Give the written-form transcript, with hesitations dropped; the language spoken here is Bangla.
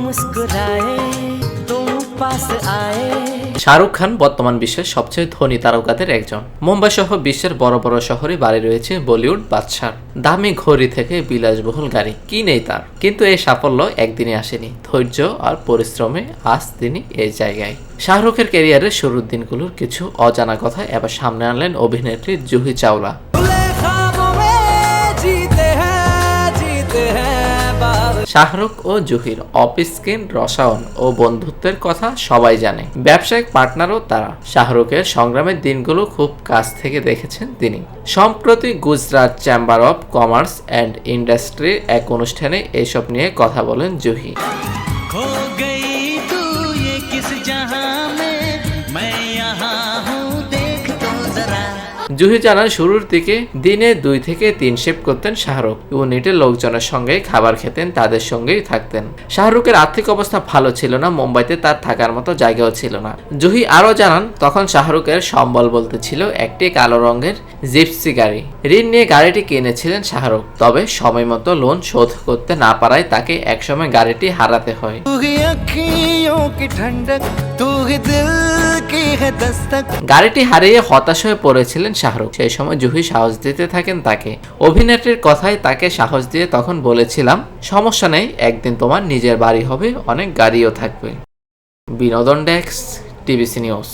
मुस्कुराए तुम पास आए। শাহরুখ খান বর্তমান বিশ্বের সবচেয়ে ধনী তারকাদের একজন। মুম্বাই সহ বিশ্বের বড় বড় শহরে বাড়ি রয়েছে বলিউড বাদশার। দামি ঘড়ি থেকে বিলাসবহুল গাড়ি কি নেই তার। কিন্তু এই সাফল্য একদিনে আসেনি, ধৈর্য আর পরিশ্রমে আজ তিনি এই জায়গায়। শাহরুখের ক্যারিয়ারের শুরুর দিনগুলোর কিছু অজানা কথা এবার সামনে আনলেন অভিনেত্রী জুহি চাওলা। শাহরুখ ও জুহির অফ স্ক্রিন রসায়ন ও বন্ধুত্বের কথা সবাই জানে, ব্যবসায়িক পার্টনারও তারা। শাহরুখের সংগ্রামের দিনগুলো খুব কাছ থেকে দেখেছেন তিনি। সম্প্রতি Gujarat chamber of commerce and ইন্ডাস্ট্রির এক অনুষ্ঠানে এসব নিয়ে কথা বলেন জুহি। জুহি জানান শুরুর দিকে দিনে 2 থেকে 3 শিফট করতেন শাহরুখ। ইউনিটের লোকজনের সঙ্গে খাবার খেতেন, তাদের সঙ্গেই থাকতেন। শাহরুখের আর্থিক অবস্থা ভালো ছিল না, মুম্বাইতে তার থাকার মতো জায়গাও ছিল না। জুহি আরও জানান তখন শাহরুখের সম্বল বলতে ছিল একটি কালো রঙের জিপসি গাড়ি। ঋণ নিয়ে গাড়িটি কিনেছিলেন শাহরুখ, তবে সময় মতো লোন শোধ করতে না পারায় তাকে একসময় গাড়িটি হারাতে হয়। গাড়িটি হারিয়ে হতাশ হয়ে পড়েছিলেন শাহরুখ। সেই সময় জুহি সাহস দিতে থাকেন তাকে। অভিনেত্রীর কথায় তাকে সাহস দিয়ে তখন বলেছিলাম, সমস্যা নেই, একদিন তোমার নিজের বাড়ি হবে, অনেক গাড়িও থাকবে। বিনোদন ডেস্ক, টিভিসি নিউজ।